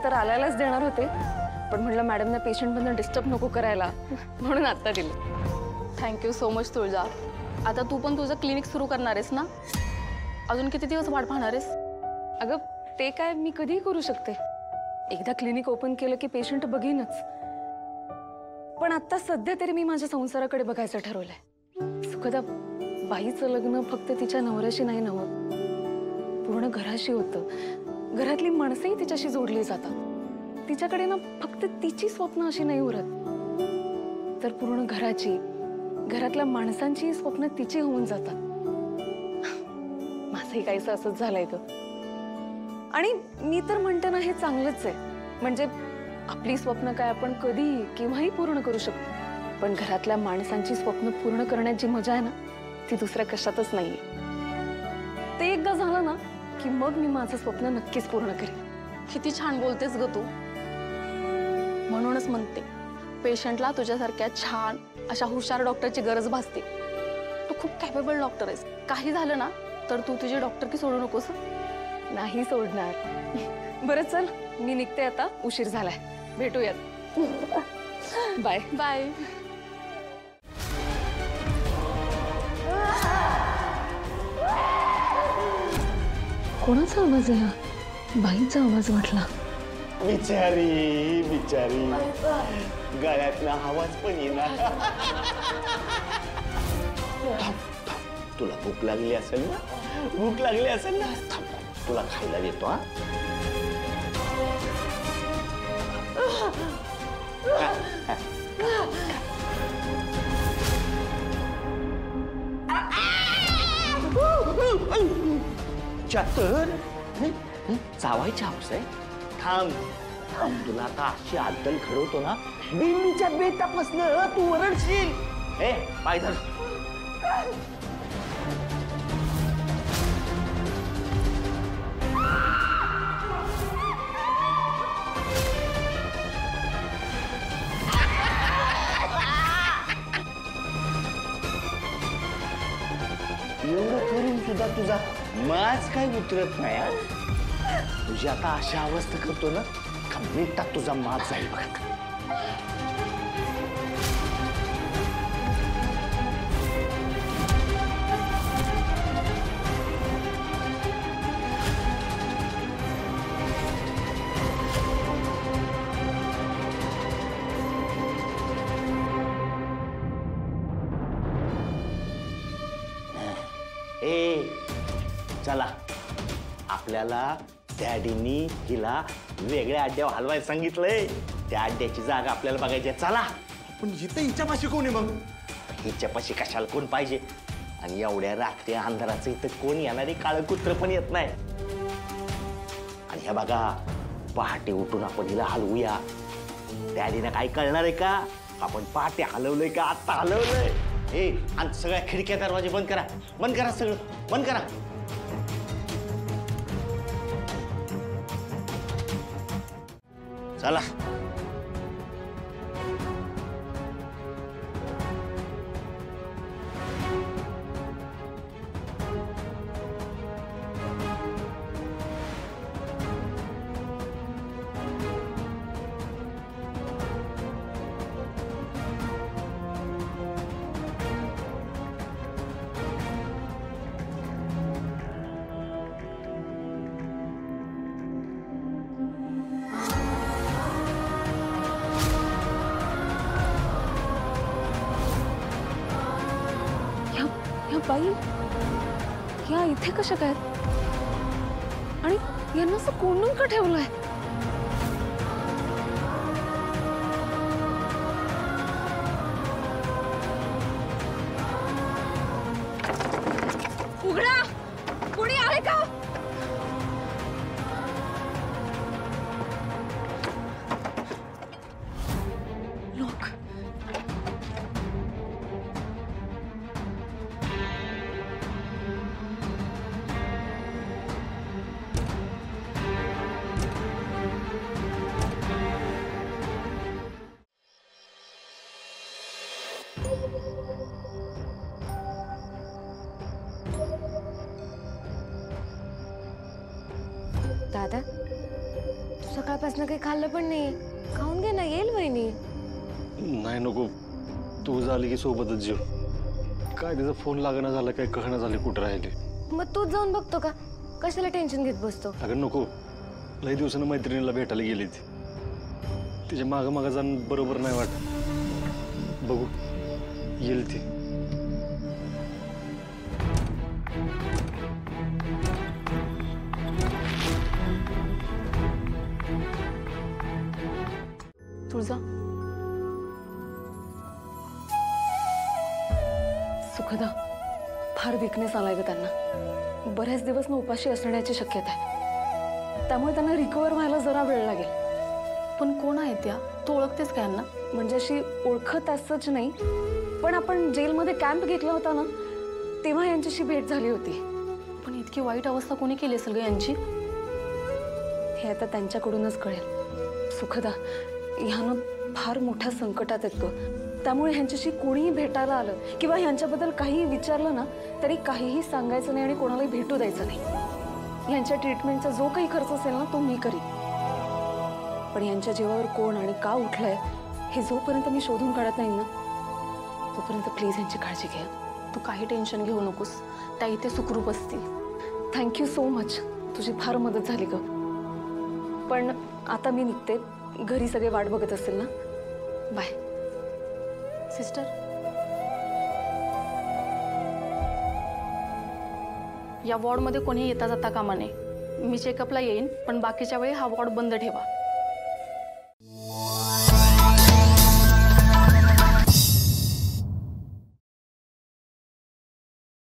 तर आल्यालाच देणार होते, पण म्हटलं मॅडमना पेशंटमधून डिस्टर्ब नको करायला, म्हणून आता दिलं. Thank you so much Tulja. आता तू पण तुझं क्लिनिक सुरू करणार आहेस ना? अजून किती दिवस वाट पाहणार आहेस? अगं ते काय मी कधीही करू शकते. एकदा क्लिनिक ओपन केलं की पेशंट बघीनच. पण आता सध्या तरी मी माझ्या संसाराकडे बघायचं ठरवलंय. सुखदा, बाईचं लग्न फक्त तिच्या नवऱ्याशी नाही नव्हत, पूर्ण घराशी होतं. घरातली माणसंही तिच्याशी जोडली जातात. तिच्याकडे ना फक्त तिची स्वप्न अशी नाही उरत, तर पूर्ण घराची, घरातल्या माणसांची स्वप्न तिची होऊन जातात. माझंही काहीसं असंच झालंय ग. आणि मी तर म्हणते ना, हे चांगलंच आहे. म्हणजे आपली स्वप्न काय आपण कधीही केव्हाही पूर्ण करू शकतो, पण घरातल्या माणसांची स्वप्न पूर्ण करण्याची मजा आहे ना, ती दुसऱ्या कशातच नाहीये. ते एकदा झालं ना की मग मी माझं स्वप्न नक्कीच पूर्ण करेन. किती छान बोलतेस ग तू. म्हणूनच म्हणते, पेशंटला तुझ्यासारख्या छान अशा हुशार डॉक्टरची गरज भासते. तू खूप कॅपेबल डॉक्टर आहेस. काही झालं ना तर तू तुझी डॉक्टरकी सोडू नकोस. नाही सोडणार. बरं चल, मी निघते आता, उशीर झालाय. भेटूयात. Bye bye. कोणाचा आवाज आहे हा? बाईचा आवाज वाटला. बिचारी बिचारी, गळ्यातला आवाज पण येणार. तुला भूक लागली असेल ना? भूक लागली असेल ना? तुला खायला देतो. हा चातर चावायची हौस आहे. थांब थांब, तुला आता अशी अद्दल घडवतो ना, बिल्लीच्या बेतापासनं तू वरडशील. ए पाय धर. एवढं करून सुद्धा तुझा माज काय उतरत नाही. तुझी आता अशा अवस्था करतो ना, का मिनिटात तुझा माज जाईल बघ. चला, आपल्याला डॅडीनी हिला वेगळ्या अड्ड्यावर हलवायला सांगितलंय. त्या अड्ड्याची जागा आपल्याला बघायची. चला. पण इथं हिच्यापाशी कोण आहे मग? हिच्यापाशी कशाला कोण पाहिजे? आणि एवढ्या रात्री अंधाराचं इथं कोण येणारी काळं कुत्र पण येत नाही. आणि ह्या बघा, पहाटे उठून आपण हिला हलवूया. डॅडीना काय कळणार आहे का आपण पहाटे हलवलंय का आत्ता हलवलंय? हे आणि सगळ्या खिडक्या दरवाजे बंद करा. बंद करा, सगळं बंद करा. चला. बाई, या इथे कशा काय? आणि यांना असं कोंडून का ठेवलंय? उघडा, कोणी आहे का? लोक दादा, तुझा सकाळपासून काही खाल्लं पण नाही. खाऊन घे ना, येईल वहिनी. नाही नको, तू झाली की सोबतच जेव. काय तिचा फोन लागणं झाला, काय कळणं झाले कुठं राहिले. मग तूच जाऊन बघतो का? कशाला टेन्शन घेत बसतो? अगं नको, लई दिवसानं मैत्रिणीला भेटायला गेली ती. तिच्या मागं मागं जाणं बरोबर नाही वाटत. बघू येईल ती. तुळजा, सुखदा, फार विकनेस आलाय ग त्यांना. बऱ्याच दिवस न उपाशी असण्याची शक्यता आहे. त्यामुळे त्यांना रिकवर व्हायला जरा वेळ लागेल. पण कोण आहे त्या? तू ओळखतेस का यांना? म्हणजे अशी ओळखत असंच नाही, पण आपण जेलमध्ये कॅम्प घेतला होता ना, तेव्हा यांच्याशी भेट झाली होती. पण इतकी वाईट अवस्था कोणी केली असेल ग यांची? हे आता त्यांच्याकडूनच कळेल. सुखदा, ह्यानं फार मोठ्या संकटात आहेत ग. त्यामुळे ह्यांच्याशी कोणीही भेटायला आलं किंवा ह्यांच्याबद्दल काहीही विचारलं ना, तरी काहीही सांगायचं नाही आणि कोणालाही भेटू द्यायचं नाही. ह्यांच्या ट्रीटमेंटचा जो काही खर्च असेल ना, तो मी करीन. पण यांच्या जीवावर कोण आणि का उठलंय हे जोपर्यंत मी शोधून काढत नाही ना, तोपर्यंत प्लीज यांची काळजी घ्या. तू काही टेन्शन घेऊ नकोस, त्या इथे सुखरूप असतील. थँक्यू सो मच, तुझी फार मदत झाली ग. पण आता मी निघते, घरी सगळे वाट बघत असतील ना. बाय. सिस्टर, या वॉर्डमध्ये कोणी येता जाता कामा नये. मी चेकअपला येईन, पण बाकीच्या वेळी हा वॉर्ड बंद ठेवा.